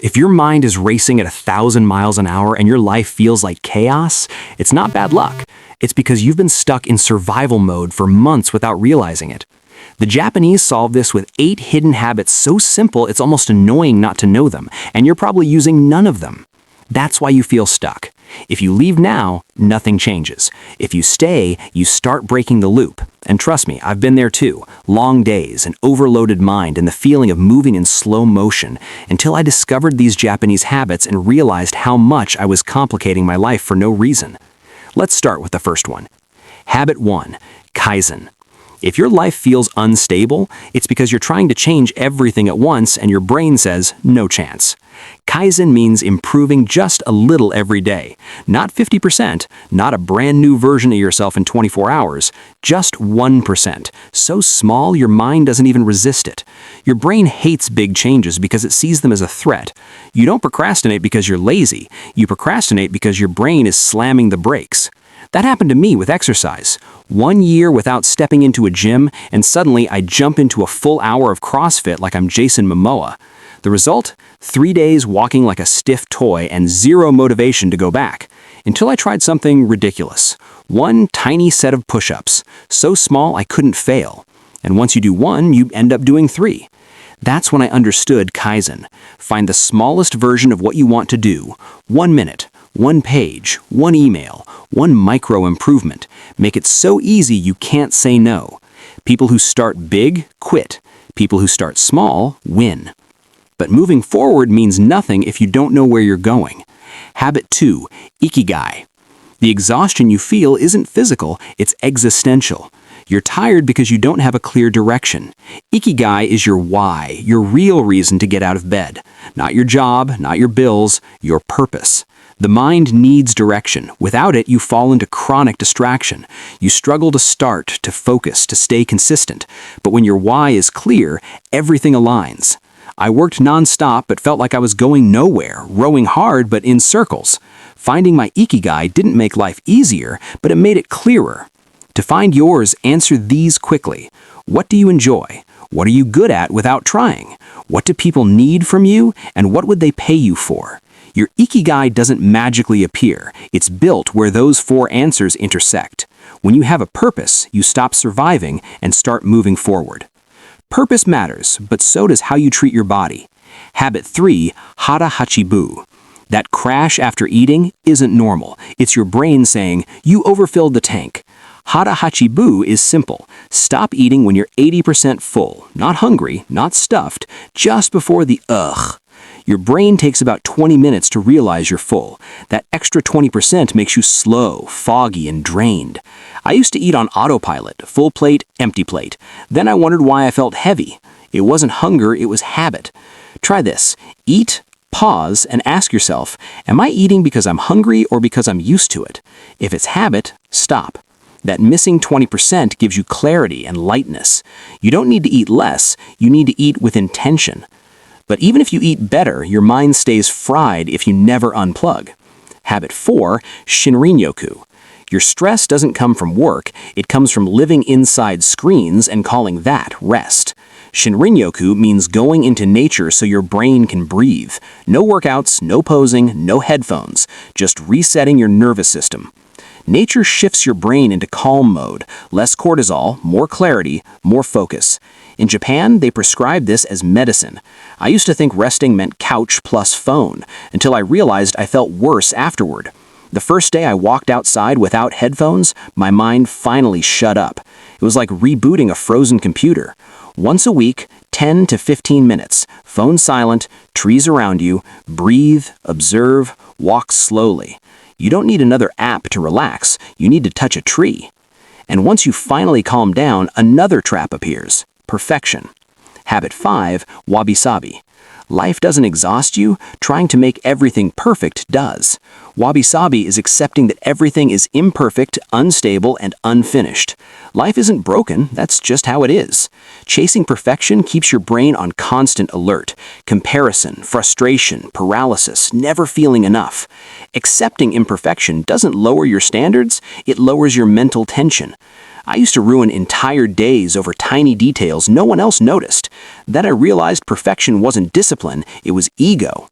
If your mind is racing at 1,000 miles an hour and your life feels like chaos, it's not bad luck. It's because you've been stuck in survival mode for months without realizing it. The Japanese solved this with 8 hidden habits so simple it's almost annoying not to know them, and you're probably using none of them. That's why you feel stuck. If you leave now, nothing changes. If you stay, you start breaking the loop. And trust me, I've been there too. Long days, an overloaded mind, and the feeling of moving in slow motion, until I discovered these Japanese habits and realized how much I was complicating my life for no reason. Let's start with the first one. Habit 1. Kaizen. If your life feels unstable, it's because you're trying to change everything at once and your brain says, no chance. Kaizen means improving just a little every day. Not 50%, not a brand new version of yourself in 24 hours, just 1%. So small your mind doesn't even resist it. Your brain hates big changes because it sees them as a threat. You don't procrastinate because you're lazy. You procrastinate because your brain is slamming the brakes. That happened to me with exercise. 1 year without stepping into a gym, and suddenly I jump into a full hour of CrossFit like I'm Jason Momoa. The result? 3 days walking like a stiff toy and zero motivation to go back. Until I tried something ridiculous. 1 tiny set of push-ups, so small I couldn't fail. And once you do 1, you end up doing 3. That's when I understood Kaizen. Find the smallest version of what you want to do. 1 minute, 1 page, 1 email, 1 micro improvement. Make it so easy you can't say no. People who start big, quit. People who start small, win. But moving forward means nothing if you don't know where you're going. Habit 2. Ikigai. The exhaustion you feel isn't physical, it's existential. You're tired because you don't have a clear direction. Ikigai is your why, your real reason to get out of bed. Not your job, not your bills, your purpose. The mind needs direction. Without it, you fall into chronic distraction. You struggle to start, to focus, to stay consistent. But when your why is clear, everything aligns. I worked non-stop but felt like I was going nowhere, rowing hard but in circles. Finding my ikigai didn't make life easier, but it made it clearer. To find yours, answer these quickly. What do you enjoy? What are you good at without trying? What do people need from you? And what would they pay you for? Your ikigai doesn't magically appear. It's built where those 4 answers intersect. When you have a purpose, you stop surviving and start moving forward. Purpose matters, but so does how you treat your body. Habit 3, hara hachibu. That crash after eating isn't normal. It's your brain saying, you overfilled the tank. Hara hachibu is simple. Stop eating when you're 80% full, not hungry, not stuffed, just before the ugh. Your brain takes about 20 minutes to realize you're full. That extra 20% makes you slow, foggy, and drained. I used to eat on autopilot, full plate, empty plate. Then I wondered why I felt heavy. It wasn't hunger, it was habit. Try this. Eat, pause, and ask yourself, am I eating because I'm hungry or because I'm used to it? If it's habit, stop. That missing 20% gives you clarity and lightness. You don't need to eat less, you need to eat with intention. But even if you eat better, your mind stays fried if you never unplug. Habit 4, shinrin-yoku. Your stress doesn't come from work, it comes from living inside screens and calling that rest. Shinrin-yoku means going into nature so your brain can breathe. No workouts, no posing, no headphones, just resetting your nervous system. Nature shifts your brain into calm mode, less cortisol, more clarity, more focus. In Japan, they prescribe this as medicine. I used to think resting meant couch plus phone, until I realized I felt worse afterward. The first day I walked outside without headphones, my mind finally shut up. It was like rebooting a frozen computer. Once a week, 10 to 15 minutes, phone silent, trees around you, breathe, observe, walk slowly. You don't need another app to relax, you need to touch a tree. And once you finally calm down, another trap appears. Perfection. Habit 5, wabi-sabi. Life doesn't exhaust you, trying to make everything perfect does. Wabi-sabi is accepting that everything is imperfect, unstable, and unfinished. Life isn't broken, that's just how it is. Chasing perfection keeps your brain on constant alert. Comparison, frustration, paralysis, never feeling enough. Accepting imperfection doesn't lower your standards, it lowers your mental tension. I used to ruin entire days over tiny details no one else noticed. Then I realized perfection wasn't discipline, it was ego.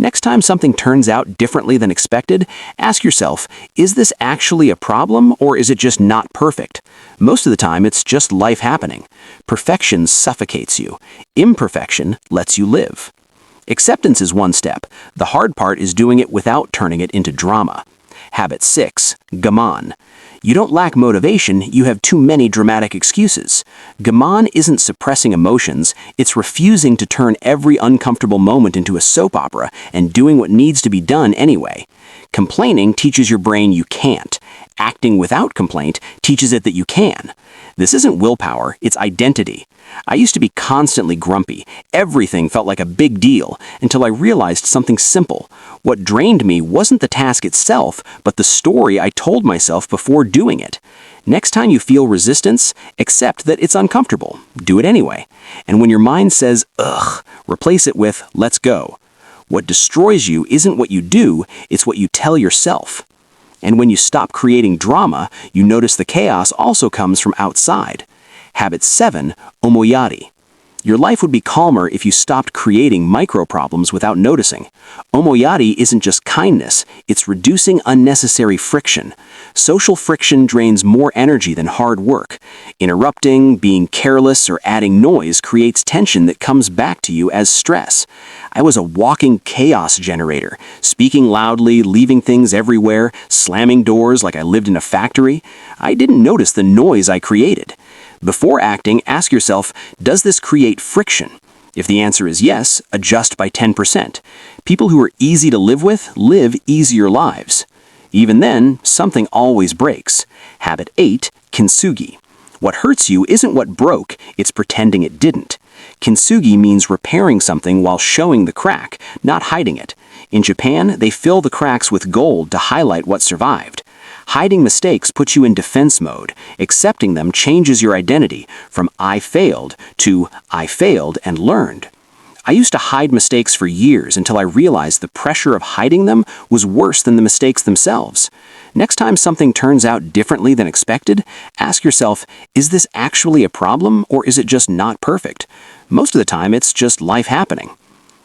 Next time something turns out differently than expected, ask yourself, is this actually a problem or is it just not perfect? Most of the time, it's just life happening. Perfection suffocates you. Imperfection lets you live. Acceptance is one step. The hard part is doing it without turning it into drama. Habit 6. Gaman. You don't lack motivation, you have too many dramatic excuses. Gaman isn't suppressing emotions, it's refusing to turn every uncomfortable moment into a soap opera and doing what needs to be done anyway. Complaining teaches your brain you can't. Acting without complaint teaches it that you can. This isn't willpower, it's identity. I used to be constantly grumpy. Everything felt like a big deal until I realized something simple. What drained me wasn't the task itself, but the story I told myself before doing it. Next time you feel resistance, accept that it's uncomfortable. Do it anyway. And when your mind says, ugh, replace it with, let's go. What destroys you isn't what you do, it's what you tell yourself. And when you stop creating drama, you notice the chaos also comes from outside. Habit 7. Omoyari. Your life would be calmer if you stopped creating micro-problems without noticing. Omoyari isn't just kindness, it's reducing unnecessary friction. Social friction drains more energy than hard work. Interrupting, being careless, or adding noise creates tension that comes back to you as stress. I was a walking chaos generator, speaking loudly, leaving things everywhere, slamming doors like I lived in a factory. I didn't notice the noise I created. Before acting, ask yourself, does this create friction? If the answer is yes, adjust by 10%. People who are easy to live with live easier lives. Even then, something always breaks. Habit 8. Kintsugi. What hurts you isn't what broke, it's pretending it didn't. Kintsugi means repairing something while showing the crack, not hiding it. In Japan, they fill the cracks with gold to highlight what survived. Hiding mistakes puts you in defense mode. Accepting them changes your identity from I failed to I failed and learned. I used to hide mistakes for years until I realized the pressure of hiding them was worse than the mistakes themselves. Next time something turns out differently than expected, ask yourself, is this actually a problem or is it just not perfect? Most of the time, it's just life happening.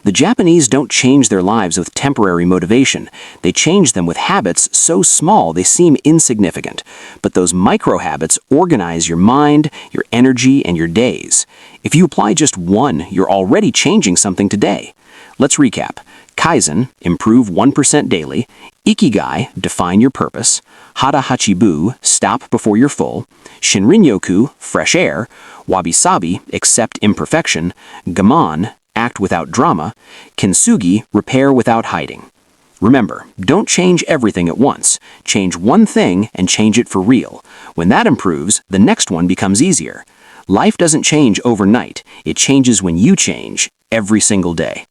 The Japanese don't change their lives with temporary motivation. They change them with habits so small they seem insignificant. But those micro-habits organize your mind, your energy, and your days. If you apply just one, you're already changing something today. Let's recap. Kaizen, improve 1% daily. Ikigai, define your purpose. Hara Hachibu, stop before you're full. Shinrin-yoku, fresh air. Wabi-sabi, accept imperfection. Gaman, act without drama. Kintsugi, repair without hiding. Remember, don't change everything at once. Change one thing and change it for real. When that improves, the next one becomes easier. Life doesn't change overnight. It changes when you change, every single day.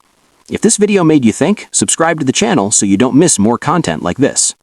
If this video made you think, subscribe to the channel so you don't miss more content like this.